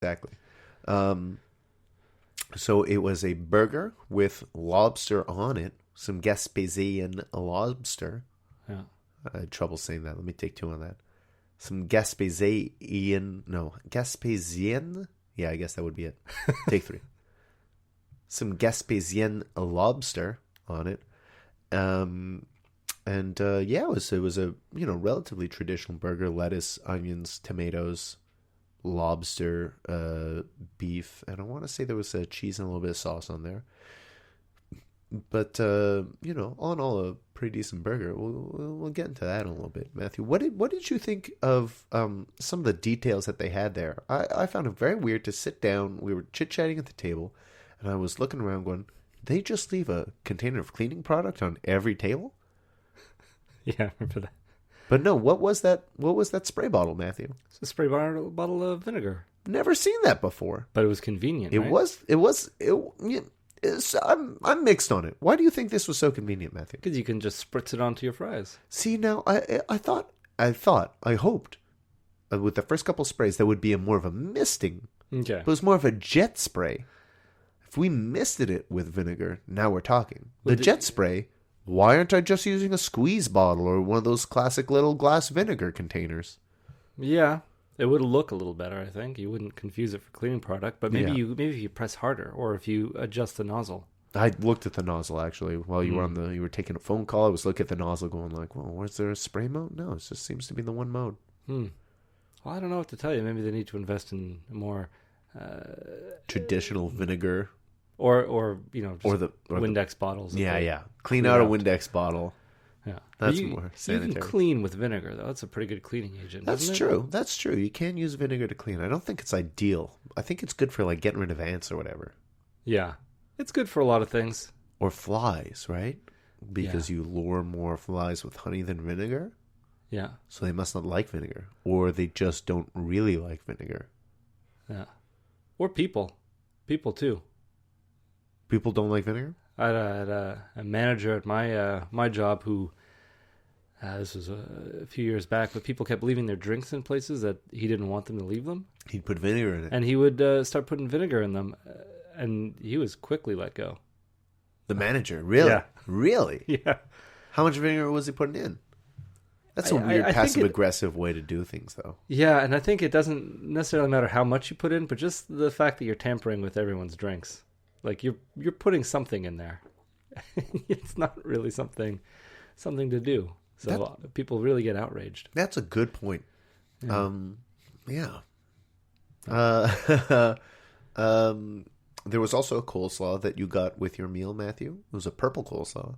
Exactly. Um, so it was a burger with lobster on it, some Gaspésian lobster. Yeah. I had trouble saying that. Let me take two on that. Some Gaspésian? Yeah, I guess that would be it. Take three. Some Gaspésian lobster on it. Yeah, it was a relatively traditional burger: lettuce, onions, tomatoes, lobster, beef, and I want to say there was cheese and a little bit of sauce on there. But all in all, a pretty decent burger. We'll get into that in a little bit, Matthew. What did you think of some of the details that they had there? I found it very weird to sit down. We were chit chatting at the table, and I was looking around, going, "They just leave a container of cleaning product on every table." Yeah, I remember that. But no, what was that? What was that spray bottle, Matthew? It's a spray bottle of vinegar. Never seen that before. But it was convenient, It right? I'm mixed on it. Why do you think this was so convenient, Matthew? Because you can just spritz it onto your fries. See, now I hoped with the first couple sprays there would be more of a misting. Okay. It was more of a jet spray. If we misted it with vinegar, now we're talking. The jet spray. Why aren't I just using a squeeze bottle or one of those classic little glass vinegar containers? Yeah, it would look a little better, I think. You wouldn't confuse it for cleaning product, but maybe Yeah. if you press harder or if you adjust the nozzle. I looked at the nozzle actually while you were you were taking a phone call. I was looking at the nozzle, going like, "Well, was there a spray mode?" No, it just seems to be the one mode. Well, I don't know what to tell you. Maybe they need to invest in more Traditional vinegar, or just or the Windex bottles. yeah. Clean out a Windex bottle. Yeah, That's you, more sanitary. You can clean with vinegar, though. That's a pretty good cleaning agent. That's isn't it? true. That's true. You can use vinegar to clean. I don't think it's ideal. I think it's good for like getting rid of ants or whatever. Yeah, it's good for a lot of things. Or flies, right? Because you lure more flies with honey than vinegar. Yeah, So they must not like vinegar. Or they just don't really like vinegar. yeah, or people too. People don't like vinegar? I had a manager at my job who this was a few years back, but people kept leaving their drinks in places that he didn't want them to leave them, He'd put vinegar in it. and he would start putting vinegar in them, and he was quickly let go. The manager? Really? Yeah. Really? Yeah, How much vinegar was he putting in? That's a I weird think passive-aggressive way to do things, though. yeah, and I think it doesn't necessarily matter how much you put in, but just the fact that you're tampering with everyone's drinks, like you're putting something in there. It's not really something to do. So people really get outraged. That's a good point. Yeah. Yeah. There was also a coleslaw that you got with your meal, Matthew. It was a purple coleslaw.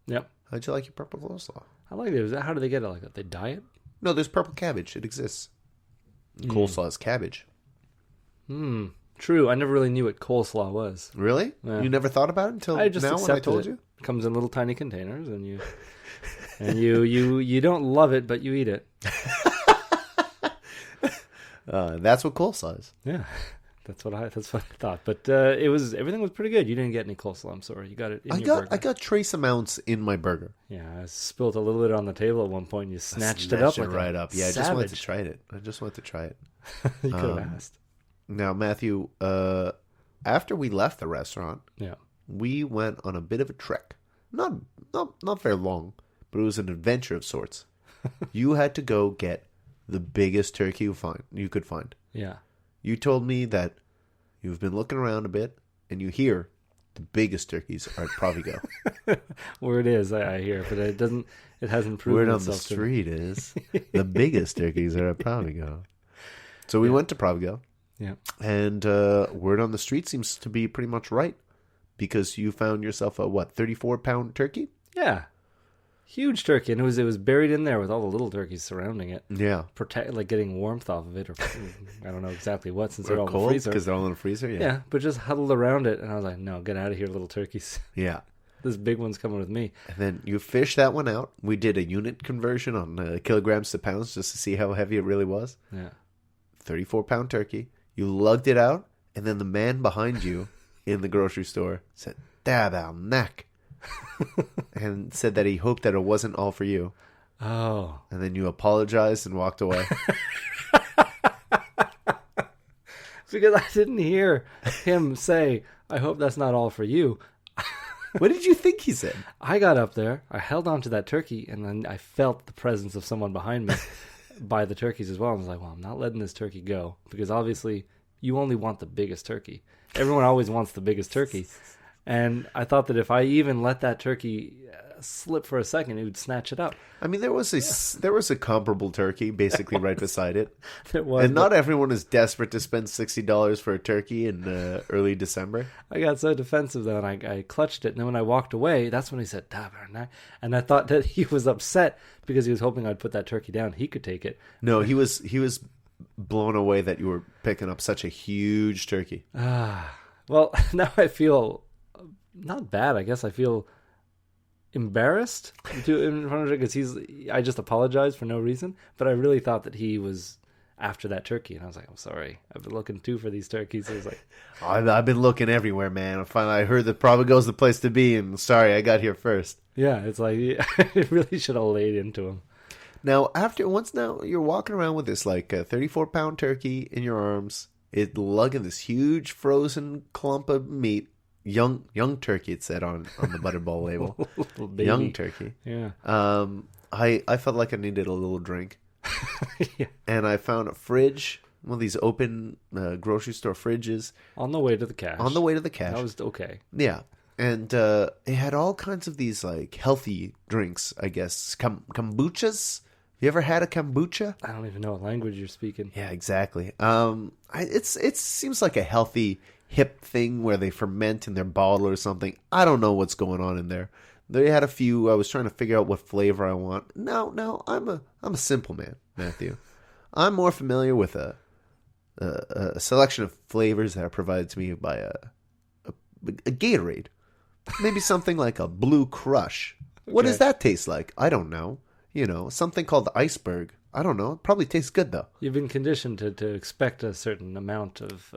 Yep, How'd you like your purple coleslaw? I like it. How do they get it like that? They dye it? No, there's purple cabbage. It exists. Coleslaw is cabbage. True. I never really knew what coleslaw was. Really? Yeah. You never thought about it until I just now when I accepted told it. you? It comes in little tiny containers, and you don't love it, but you eat it. That's what coleslaw is. Yeah, that's what I thought. But everything was pretty good. You didn't get any coleslaw. I'm sorry. You got it in your burger. I got trace amounts in my burger. Yeah, I spilled a little bit on the table at one point. And you snatched it Snatched up like right a up. Yeah, I just wanted to try it. You could have asked. Now, Matthew, after we left the restaurant, Yeah. we went on a bit of a trek. Not very long, but it was an adventure of sorts. You had to go get the biggest turkey you could find. Yeah. You told me that you've been looking around a bit, and you hear the biggest turkeys are at Provigo. Word is, I hear, but it hasn't proven Word on itself the to me. street is the biggest turkeys are at Provigo. So we went to Provigo. Yeah. And word on the street seems to be pretty much right, because you found yourself a 34-pound turkey? Yeah. Huge turkey, and it was buried in there with all the little turkeys surrounding it. Yeah. Getting warmth off of it, or I don't know exactly what, since they're Or all in cold the freezer. because they're all in the freezer. Yeah. Yeah, but just huddled around it, and I was like, no, get out of here, little turkeys. Yeah. This big one's coming with me. And then you fished that one out. We did a unit conversion on kilograms to pounds just to see how heavy it really was. Yeah. 34-pound turkey. You lugged it out, and then the man behind you in the grocery store said, "Dab our neck," and said that he hoped that it wasn't all for you. Oh. And then you apologized and walked away. because I didn't hear him say, "I hope that's not all for you." What did you think he said? I got up there, I held on to that turkey, and then I felt the presence of someone behind me by the turkeys as well. I was like, well, I'm not letting this turkey go, because obviously you only want the biggest turkey. Everyone always wants the biggest turkey. And I thought that if I even let that turkey slip for a second, it would snatch it up. I mean, there was a comparable turkey basically right beside it. There was, and not everyone is desperate to spend $60 for a turkey in early December. I got so defensive though, and I clutched it. And then when I walked away, that's when he said, and I thought that he was upset because he was hoping I'd put that turkey down. He could take it. No, he was blown away that you were picking up such a huge turkey. Well, now I feel not bad. I guess I feel embarrassed in front of it because I just apologized for no reason, but I really thought that he was after that turkey, and I was like, I'm sorry, I've been looking too for these turkeys. He was like, I've been looking everywhere, man. I heard that Provigo's the place to be, and sorry, I got here first. Yeah, it's like I really should have laid into him. Now, now you're walking around with this like 34-pound turkey in your arms, it lugging this huge frozen clump of meat. Young turkey, it said on the Butterball label. Young turkey. Yeah. I felt like I needed a little drink. Yeah. And I found a fridge, one of these open grocery store fridges. On the way to the cash. That was okay. Yeah. And it had all kinds of these like healthy drinks, I guess. Kombuchas? You ever had a kombucha? I don't even know what language you're speaking. Yeah, exactly. It seems like a healthy, hip thing where they ferment in their bottle or something. I don't know what's going on in there. They had a few. I was trying to figure out what flavor I want. No, I'm a simple man, Matthew. I'm more familiar with a selection of flavors that are provided to me by a Gatorade. Maybe something like a Blue Crush. Okay. What does that taste like? I don't know. Something called the Iceberg. I don't know. It probably tastes good, though. You've been conditioned to expect a certain amount of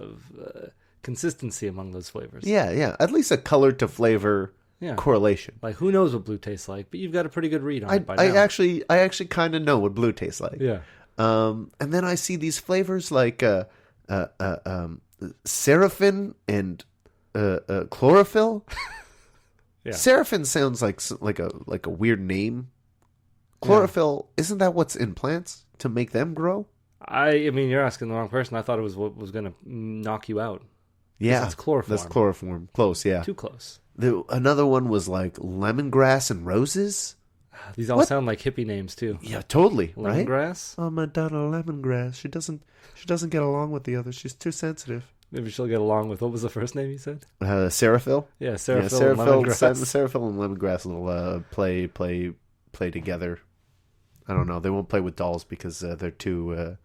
consistency among those flavors. Yeah. At least a color to flavor correlation. Like, who knows what blue tastes like, but you've got a pretty good read on it by now. I actually kind of know what blue tastes like. Yeah. And then I see these flavors like Seraphim and chlorophyll. Yeah. Seraphim sounds like a weird name. Chlorophyll, isn't that what's in plants to make them grow? I mean, you're asking the wrong person. I thought it was what was going to knock you out. Yeah, it's chloroform. That's chloroform. Close, yeah. Too close. Another one was like lemongrass and roses. These all sound like hippie names too. Yeah, totally. Lemongrass? Right? Oh, Madonna Lemongrass. She doesn't get along with the others. She's too sensitive. Maybe she'll get along with, what was the first name you said? Seraphil? Yeah, Seraphil and lemongrass. Seraphil and lemongrass will play together. I don't know. They won't play with dolls because they're too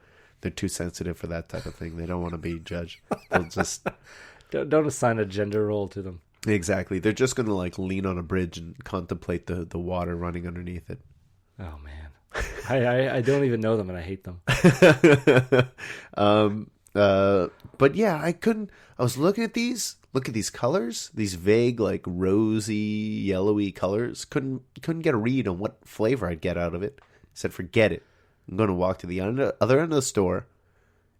sensitive for that type of thing. They don't want to be judged. They'll just don't assign a gender role to them. Exactly. They're just going to like lean on a bridge and contemplate the water running underneath it. Oh man, I don't even know them and I hate them. But yeah, I couldn't. I was looking at these. Look at these colors. These vague, like rosy, yellowy colors. Couldn't get a read on what flavor I'd get out of it. Said, forget it. I'm going to walk to the other end of the store,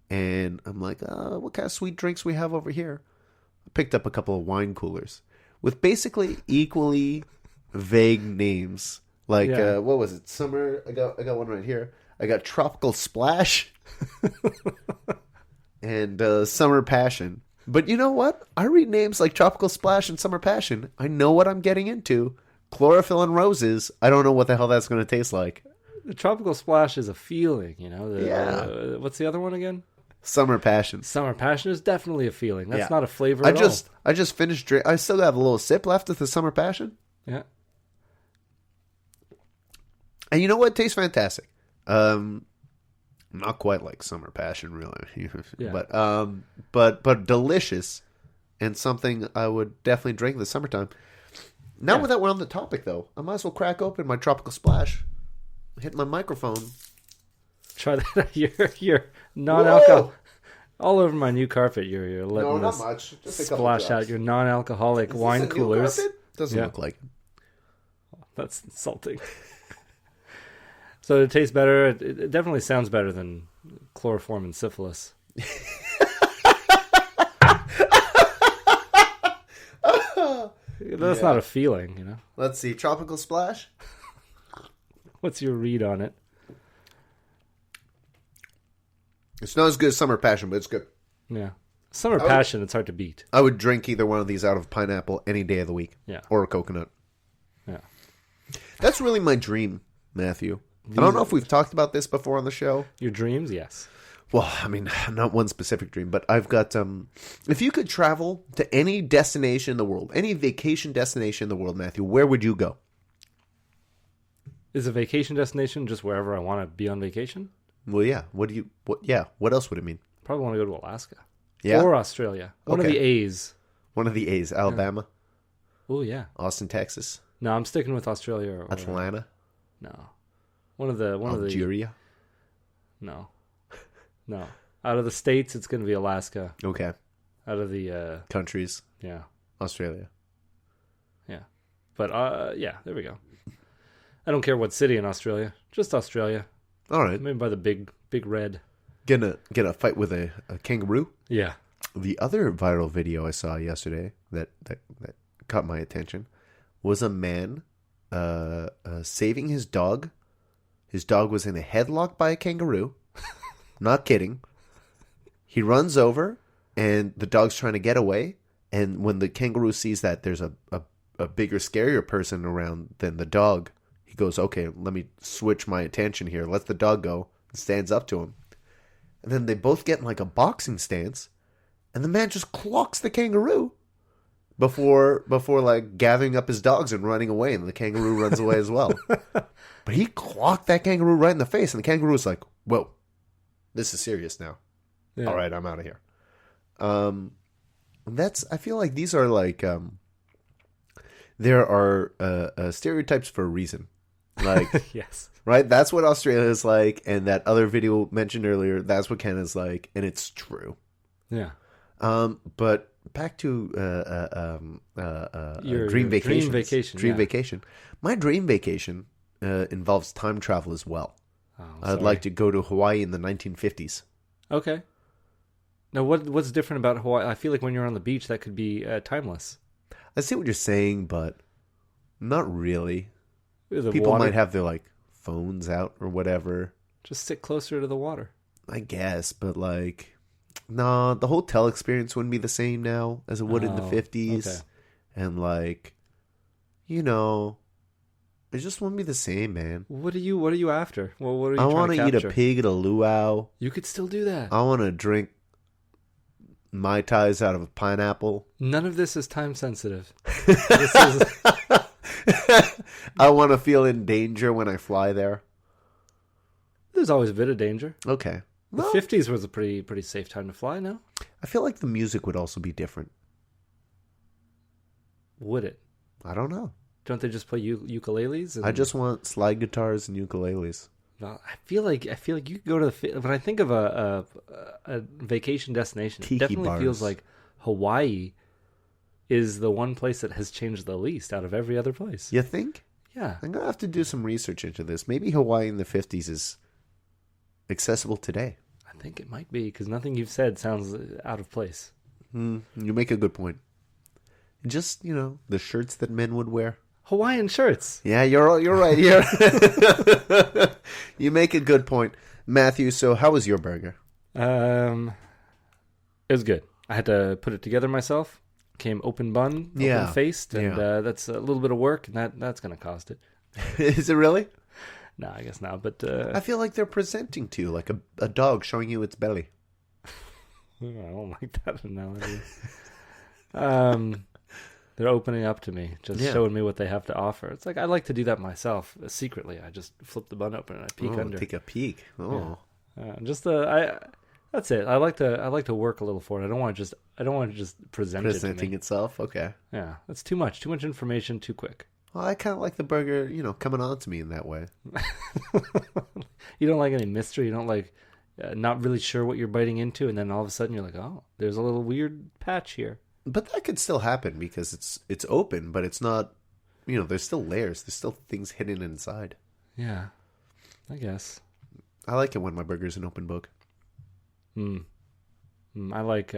and I'm like, what kind of sweet drinks we have over here? I picked up a couple of wine coolers with basically equally vague names. Like, what was it? Summer. I got one right here. I got Tropical Splash and Summer Passion. But you know what? I read names like Tropical Splash and Summer Passion. I know what I'm getting into. Chlorophyll and Roses. I don't know what the hell that's going to taste like. The Tropical Splash is a feeling, what's the other one again? Summer Passion. Summer Passion is definitely a feeling. That's not a flavor I at all. I just finished drink. I still have a little sip left of the Summer Passion. Yeah. And you know what? It tastes fantastic. Not quite like Summer Passion, really. Yeah. But delicious, and something I would definitely drink in the summertime. Now that we're on the topic, though, I might as well crack open my Tropical Splash. Hit my microphone. Try that. You're non-alcohol. All over my new carpet, you're letting not much. Just splash out your non-alcoholic wine coolers. Doesn't look like it. That's insulting. So it tastes better. It definitely sounds better than chloroform and syphilis. that's not a feeling, you know. Let's see. Tropical Splash? What's your read on it? It's not as good as Summer Passion, but it's good. Yeah. Summer Passion, it's hard to beat. I would drink either one of these out of pineapple any day of the week. Yeah. Or a coconut. Yeah. That's really my dream, Matthew. I don't know if we've talked about this before on the show. Your dreams, yes. Well, I mean, not one specific dream, but I've got, if you could travel to any destination in the world, any vacation destination in the world, Matthew, where would you go? Is a vacation destination just wherever I want to be on vacation? Well, yeah. What else would it mean? Probably want to go to Alaska. Yeah. Or Australia. One of the A's. One of the A's. Alabama. Oh, yeah. Austin, Texas. No, I'm sticking with Australia. Or Atlanta. No. One of the... Algeria. No. Out of the states, it's going to be Alaska. Okay. Out of the... countries. Yeah. Australia. Yeah. But, yeah, there we go. I don't care what city in Australia. Just Australia. All right. Maybe by the big red. Gonna fight with a kangaroo? Yeah. The other viral video I saw yesterday that caught my attention was a man saving his dog. His dog was in a headlock by a kangaroo. Not kidding. He runs over, and the dog's trying to get away. And when the kangaroo sees that there's a bigger, scarier person around than the dog, he goes, okay, let me switch my attention here. Lets the dog go and stands up to him. And then they both get in like a boxing stance. And the man just clocks the kangaroo before like gathering up his dogs and running away. And the kangaroo runs away as well. But he clocked that kangaroo right in the face. And the kangaroo was like, whoa, this is serious now. Yeah. All right, I'm out of here. I feel like these are like, there are stereotypes for a reason. Like, yes. Right? That's what Australia is like. And that other video mentioned earlier, that's what Canada's like. And it's true. Yeah. But back to your dream vacation. Dream vacation. My dream vacation involves time travel as well. Oh, I'd like to go to Hawaii in the 1950s. Okay. Now, what's different about Hawaii? I feel like when you're on the beach, that could be timeless. I see what you're saying, but not really. The People water, might have their like phones out or whatever. just sit closer to the water. I guess, but like, no, the hotel experience wouldn't be the same now as it would in the 50s. Okay. And like, you know, it just wouldn't be the same, man. What are you after? Well, what are you I want to eat a pig at a luau. You could still do that. I want to drink Mai Tais out of a pineapple. None of this is time sensitive. This is... I want to feel in danger when I fly there. There's always a bit of danger. Okay. The 50s was a pretty safe time to fly, no? I feel like the music would also be different. Would it? I don't know. Don't they just play ukuleles? I just want slide guitars and ukuleles. Well, I feel like you could go to when I think of a vacation destination, Tiki it definitely bars. feels like Hawaii is the one place that has changed the least out of every other place. You think? Yeah. I'm going to have to do some research into this. Maybe Hawaii in the 50s is accessible today. I think it might be, because nothing you've said sounds out of place. You make a good point. Just, the shirts that men would wear. Hawaiian shirts. Yeah, you're right here. You make a good point. Matthew, so how was your burger? It was good. I had to put it together myself. Came open bun, open faced, and that's a little bit of work, and that's going to cost it. Is it really? No, I guess not. But I feel like they're presenting to you like a dog showing you its belly. I don't like that analogy. They're opening up to me, just showing me what they have to offer. It's like I like to do that myself secretly. I just flip the bun open and I peek under. Take a peek. Oh, yeah. That's it. I like to work a little for it. I don't want to just present it to presenting me. itself. Okay. Yeah, that's too much. Too much information too quick. Well, I kind of like the burger, coming on to me in that way. You don't like any mystery. You don't like not really sure what you're biting into, and then all of a sudden you're like, oh, there's a little weird patch here. But that could still happen because it's open, but it's not. There's still layers. There's still things hidden inside. Yeah, I guess. I like it when my burger's an open book. I like